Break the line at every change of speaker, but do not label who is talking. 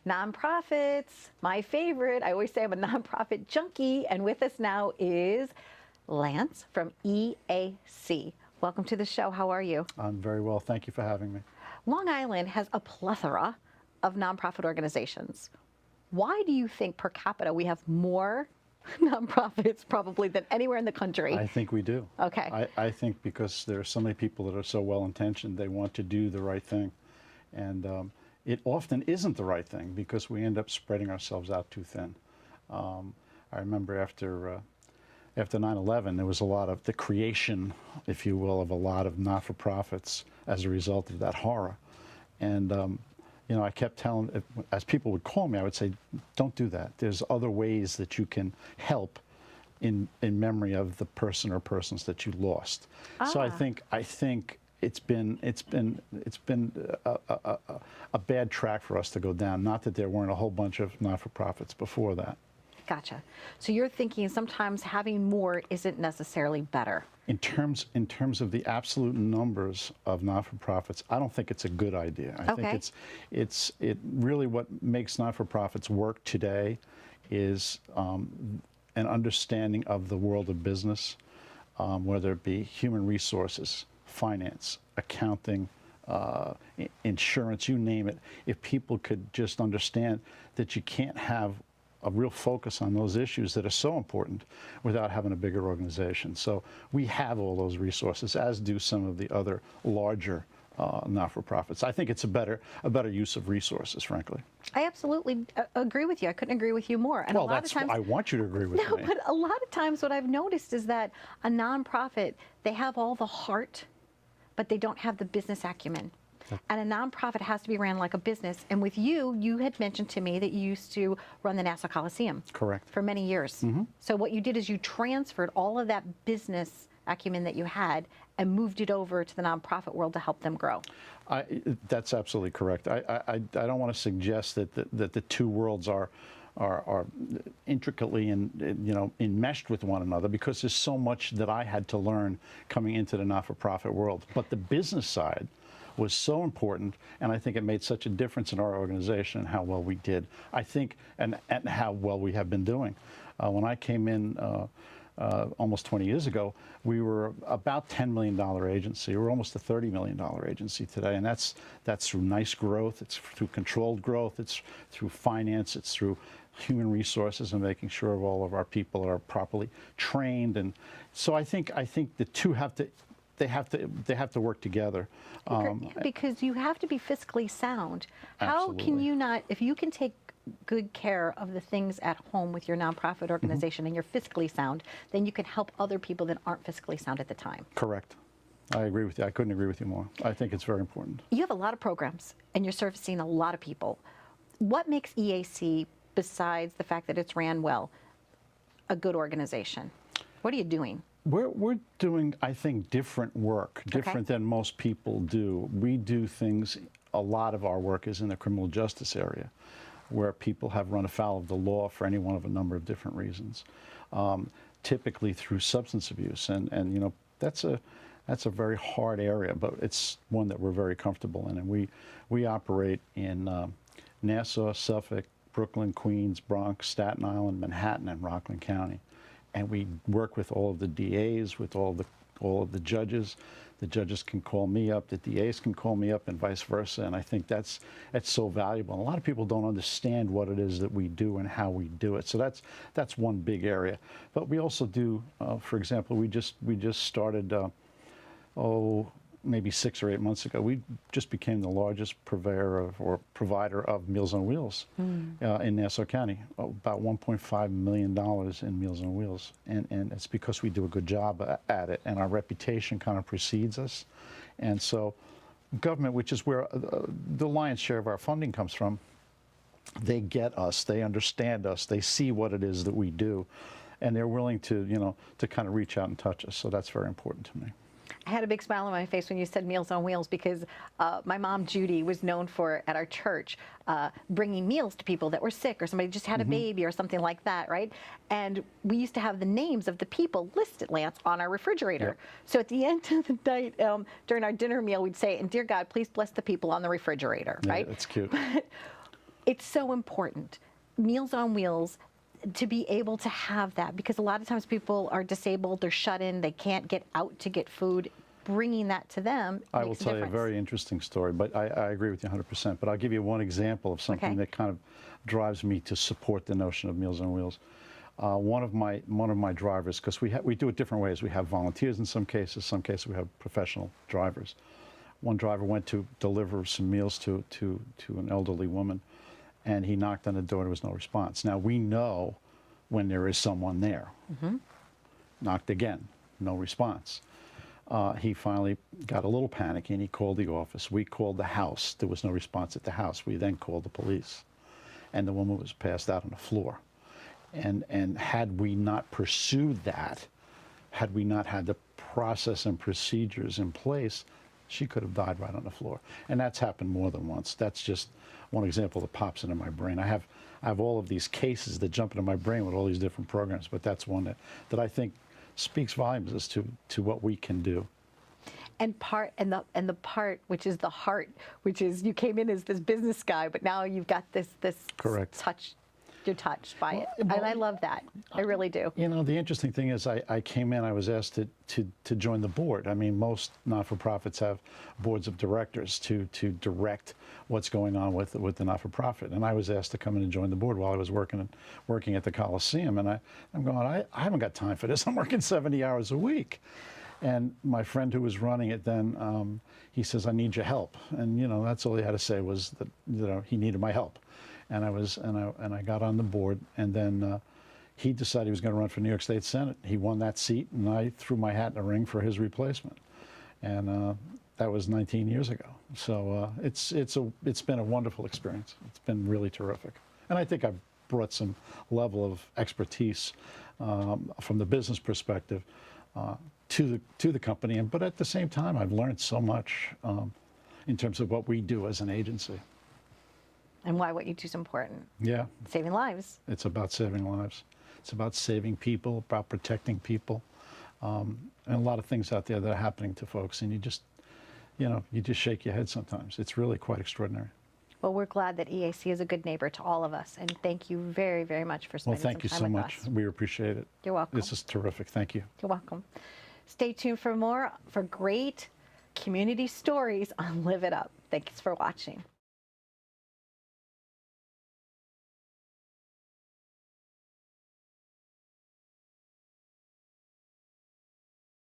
Nonprofits, my favorite. I always say I'm a nonprofit junkie. And with us now is Lance from EAC. Welcome to the show. How are you?
I'm very well. Thank you for having me.
Long Island has a plethora of nonprofit organizations. Why do you think per capita we have more nonprofits probably than anywhere in the country?
I think we do.
Okay.
I think because there are so many people that are so well-intentioned, they want to do the right thing. And it often isn't the right thing because we end up spreading ourselves out too thin. I remember after 9/11, there was a lot of the creation, if you will, of a lot of not-for-profits as a result of that horror. And you know, I kept telling, as people would call me, I would say, don't do that. There's other ways that you can help in memory of the person or persons that you lost. So I think it's been a bad track for us to go down. Not that there weren't a whole bunch of not-for-profits before that.
Gotcha. So you're thinking sometimes having more isn't necessarily better.
In terms of the absolute numbers of not-for-profits, I don't think it's a good idea. I think it really what makes not-for-profits work today is an understanding of the world of business, whether it be human resources, finance, accounting, insurance, you name it. If people could just understand that you can't have a real focus on those issues that are so important without having a bigger organization. So we have all those resources, as do some of the other larger not-for-profits. I think it's a better use of resources, frankly.
I absolutely agree with you. I couldn't agree with you more. And
well,
a lot of times,
I want you to agree with me.
No, but a lot of times what I've noticed is that a nonprofit, they have all the heart, but they don't have the business acumen. And a nonprofit has to be ran like a business. And with you, you had mentioned to me that you used to run the Nassau Coliseum.
Correct.
For many years.
Mm-hmm.
So what you did is you transferred all of that business acumen that you had and moved it over to the nonprofit world to help them grow.
That's absolutely correct. I don't want to suggest that the two worlds are intricately enmeshed with one another, because there's so much that I had to learn coming into the not-for-profit world. But the business side was so important, and I think it made such a difference in our organization and how well we did. I think, and how well we have been doing. When I came in almost 20 years ago, we were about $10 million agency. We're almost a $30 million agency today, and that's through nice growth. It's through controlled growth. It's through finance. It's through human resources and making sure all of our people are properly trained. And so I think the two have to. They have to work together.
Because you have to be fiscally sound. How
Absolutely.
can you not, if you can take good care of the things at home with your nonprofit organization and you're fiscally sound, then you can help other people that aren't fiscally sound at the time.
Correct. I agree with you. I couldn't agree with you more. I think it's very important.
You have a lot of programs and you're servicing a lot of people. What makes EAC, besides the fact that it's ran well, a good organization? What are you doing?
We're doing, I think, different work, different than most people do. We do things, a lot of our work is in the criminal justice area, where people have run afoul of the law for any one of a number of different reasons, typically through substance abuse. And you know, that's a very hard area, but it's one that we're very comfortable in. And we operate in Nassau, Suffolk, Brooklyn, Queens, Bronx, Staten Island, Manhattan, and Rockland County. And we work with all of the DAs, with all of the judges. The judges can call me up, the DAs can call me up, and vice versa. And I think that's so valuable. And a lot of people don't understand what it is that we do and how we do it. So that's one big area. But we also do, for example, we just started, maybe 6 or 8 months ago, we just became the largest purveyor provider of Meals on Wheels in Nassau County, about $1.5 million in Meals on Wheels. And it's because we do a good job at it, and our reputation kind of precedes us. And so government, which is where the lion's share of our funding comes from, they get us, they understand us, they see what it is that we do, and they're willing to, to kind of reach out and touch us. So that's very important to me.
I had a big smile on my face when you said Meals on Wheels, because my mom, Judy, was known for, at our church, bringing meals to people that were sick or somebody just had a baby or something like that, right? And we used to have the names of the people listed, Lance, on our refrigerator.
Yep.
So at the end of the night, during our dinner meal, we'd say, and dear God, please bless the people on the refrigerator, right?
Yeah, that's cute.
But It's so important. Meals on Wheels, to be able to have that, because a lot of times people are disabled, they're shut in, they can't get out to get food. Bringing that to them
I will
makes a
tell you a
difference.
very interesting story, but I agree with you 100%. But I'll give you one example of something
Okay.
that kind of drives me to support the notion of Meals on Wheels. One of my drivers, because we do it different ways. We have volunteers in some cases we have professional drivers. One driver went to deliver some meals to an elderly woman, and he knocked on the door. There was no response. Now we know when there is someone there. Knocked again, no response. He finally got a little panicky and he called the office. We called the house. There was no response at the house. We then called the police, and the woman was passed out on the floor. And had we not pursued that, had we not had the process and procedures in place, she could have died right on the floor. And that's happened more than once. That's just one example that pops into my brain. I have all of these cases that jump into my brain with all these different programs, but that's one that I think speaks volumes as to what we can do.
And the part which is the heart, which is you came in as this business guy, but now you've got this
Correct.
touch. You're touched by it,
Well,
and I love that. I really do.
You know, the interesting thing is I came in, I was asked to join the board. I mean, most not-for-profits have boards of directors to direct what's going on with the not-for-profit. And I was asked to come in and join the board while I was working at the Coliseum. And I'm going, I haven't got time for this. I'm working 70 hours a week. And my friend who was running it then, he says, I need your help. And, you know, that's all he had to say was that, you know, he needed my help. And I got on the board, and then he decided he was going to run for New York State Senate. He won that seat, and I threw my hat in the ring for his replacement. And that was 19 years ago. So it's been a wonderful experience. It's been really terrific. And I think I've brought some level of expertise from the business perspective to the company. But at the same time, I've learned so much in terms of what we do as an agency.
And why what you do is important.
Yeah.
Saving lives.
It's about saving lives. It's about saving people, about protecting people, and a lot of things out there that are happening to folks. And you just shake your head sometimes. It's really quite extraordinary.
Well, we're glad that EAC is a good neighbor to all of us. And thank you very, very much for
Well,
spending
thank you
some
so
time with
much.
us.
We appreciate it.
You're welcome.
This is terrific. Thank you.
You're welcome. Stay tuned for more, for great community stories on Live It Up. Thanks for watching.